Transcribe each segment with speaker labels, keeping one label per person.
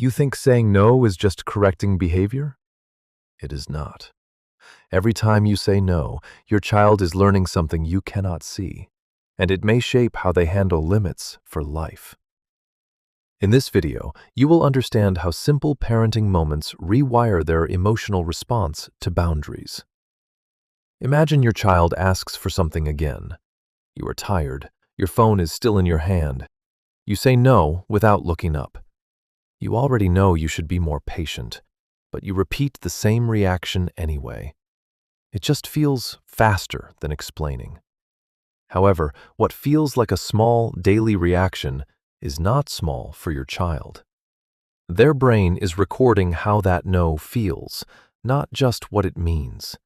Speaker 1: You think saying no is just correcting behavior? It is not. Every time you say no, your child is learning something you cannot see, and it may shape how they handle limits for life. In this video, you will understand how simple parenting moments rewire their emotional response to boundaries. Imagine your child asks for something again. You are tired, your phone is still in your hand. You say no without looking up. You already know you should be more patient, but you repeat the same reaction anyway. It just feels faster than explaining. However, what feels like a small daily reaction is not small for your child. Their brain is recording how that no feels, not just what it means.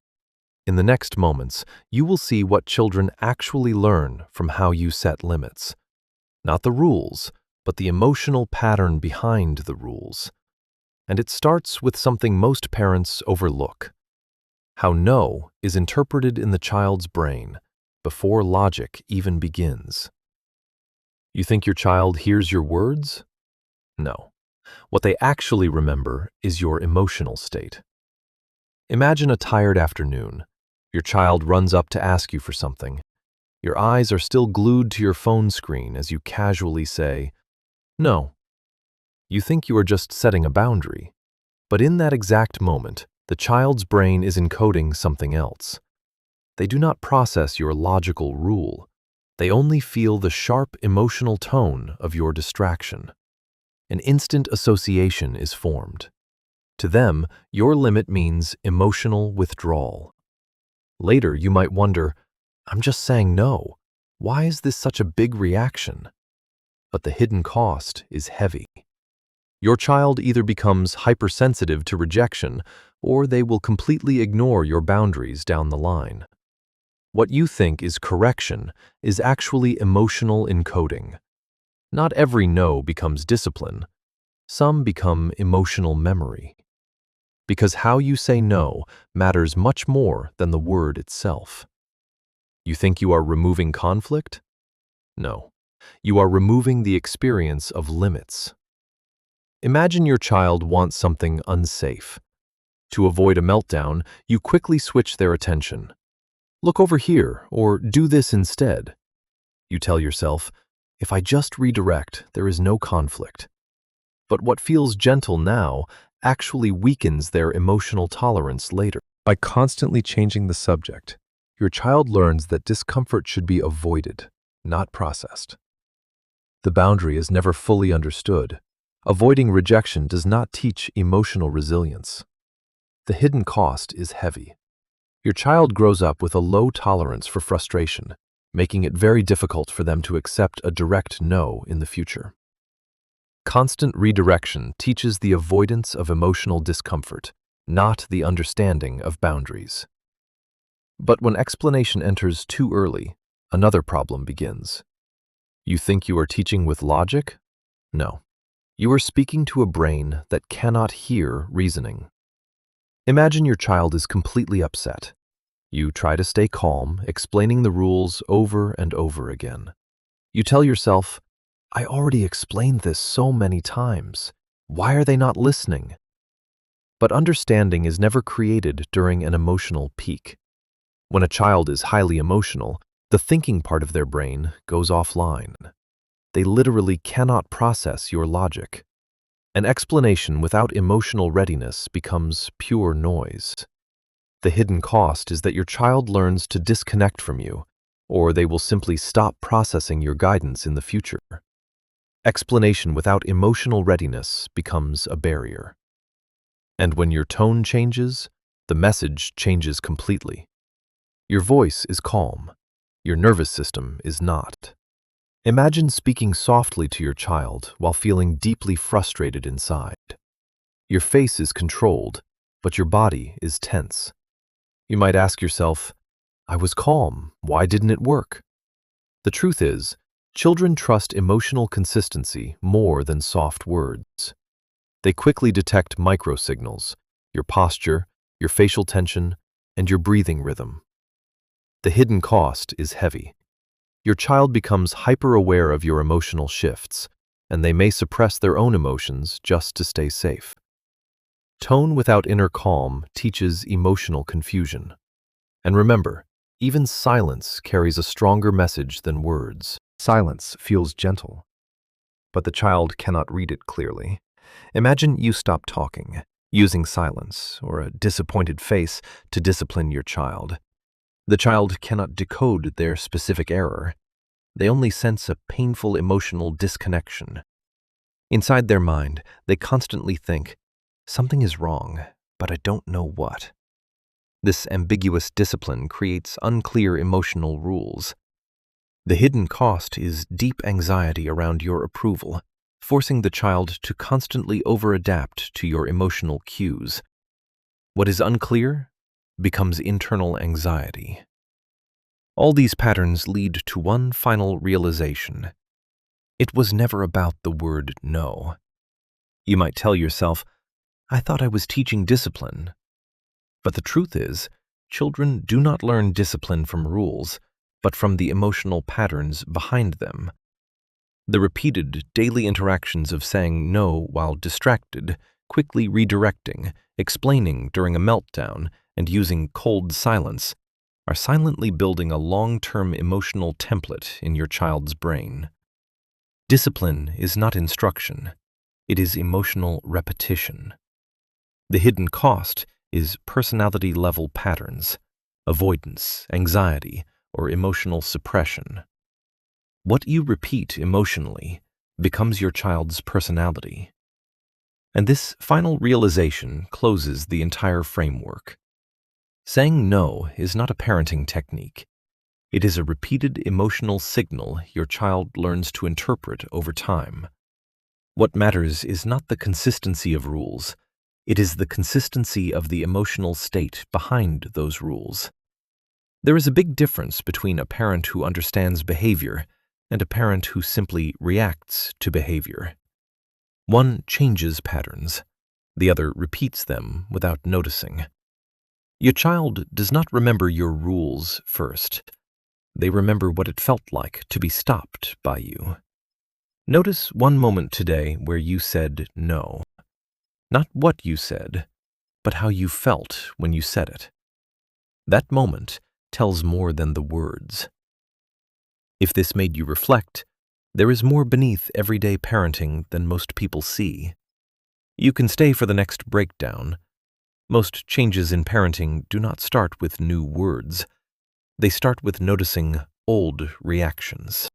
Speaker 1: In the next moments, you will see what children actually learn from how you set limits. Not the rules, but the emotional pattern behind the rules. And it starts with something most parents overlook: how no is interpreted in the child's brain before logic even begins. You think your child hears your words? No. What they actually remember is your emotional state. Imagine a tired afternoon. Your child runs up to ask you for something. Your eyes are still glued to your phone screen as you casually say, "No." You think you are just setting a boundary, but in that exact moment, the child's brain is encoding something else. They do not process your logical rule. They only feel the sharp emotional tone of your distraction. An instant association is formed. To them, your limit means emotional withdrawal. Later, you might wonder, "I'm just saying no. Why is this such a big reaction?" But the hidden cost is heavy. Your child either becomes hypersensitive to rejection, or they will completely ignore your boundaries down the line. What you think is correction is actually emotional encoding. Not every no becomes discipline. Some become emotional memory. Because how you say no matters much more than the word itself. You think you are removing conflict? No. You are removing the experience of limits. Imagine your child wants something unsafe. To avoid a meltdown, you quickly switch their attention. "Look over here," or "do this instead." You tell yourself, "If I just redirect, there is no conflict." But what feels gentle now actually weakens their emotional tolerance later. By constantly changing the subject, your child learns that discomfort should be avoided, not processed. The boundary is never fully understood. Avoiding rejection does not teach emotional resilience. The hidden cost is heavy. Your child grows up with a low tolerance for frustration, making it very difficult for them to accept a direct no in the future. Constant redirection teaches the avoidance of emotional discomfort, not the understanding of boundaries. But when explanation enters too early, another problem begins. You think you are teaching with logic? No. You are speaking to a brain that cannot hear reasoning. Imagine your child is completely upset. You try to stay calm, explaining the rules over and over again. You tell yourself, "I already explained this so many times. Why are they not listening?" But understanding is never created during an emotional peak. When a child is highly emotional, the thinking part of their brain goes offline. They literally cannot process your logic. An explanation without emotional readiness becomes pure noise. The hidden cost is that your child learns to disconnect from you, or they will simply stop processing your guidance in the future. Explanation without emotional readiness becomes a barrier. And when your tone changes, the message changes completely. Your voice is calm. Your nervous system is not. Imagine speaking softly to your child while feeling deeply frustrated inside. Your face is controlled, but your body is tense. You might ask yourself, "I was calm. Why didn't it work?" The truth is, children trust emotional consistency more than soft words. They quickly detect microsignals: your posture, your facial tension, and your breathing rhythm. The hidden cost is heavy. Your child becomes hyper-aware of your emotional shifts, and they may suppress their own emotions just to stay safe. Tone without inner calm teaches emotional confusion. And remember, even silence carries a stronger message than words. Silence feels gentle, but the child cannot read it clearly. Imagine you stop talking, using silence or a disappointed face to discipline your child. The child cannot decode their specific error. They only sense a painful emotional disconnection. Inside their mind, they constantly think, "Something is wrong, but I don't know what." This ambiguous discipline creates unclear emotional rules. The hidden cost is deep anxiety around your approval, forcing the child to constantly over-adapt to your emotional cues. What is unclear becomes internal anxiety. All these patterns lead to one final realization. It was never about the word no. You might tell yourself, "I thought I was teaching discipline." But the truth is, children do not learn discipline from rules, but from the emotional patterns behind them. The repeated daily interactions of saying no while distracted, quickly redirecting, explaining during a meltdown, and using cold silence are silently building a long-term emotional template in your child's brain. Discipline is not instruction. It is emotional repetition. The hidden cost is personality-level patterns, avoidance, anxiety, or emotional suppression. What you repeat emotionally becomes your child's personality. And this final realization closes the entire framework. Saying no is not a parenting technique. It is a repeated emotional signal your child learns to interpret over time. What matters is not the consistency of rules. It is the consistency of the emotional state behind those rules. There is a big difference between a parent who understands behavior and a parent who simply reacts to behavior. One changes patterns. The other repeats them without noticing. Your child does not remember your rules first. They remember what it felt like to be stopped by you. Notice one moment today where you said no. Not what you said, but how you felt when you said it. That moment tells more than the words. If this made you reflect, there is more beneath everyday parenting than most people see. You can stay for the next breakdown. Most changes in parenting do not start with new words. They start with noticing old reactions.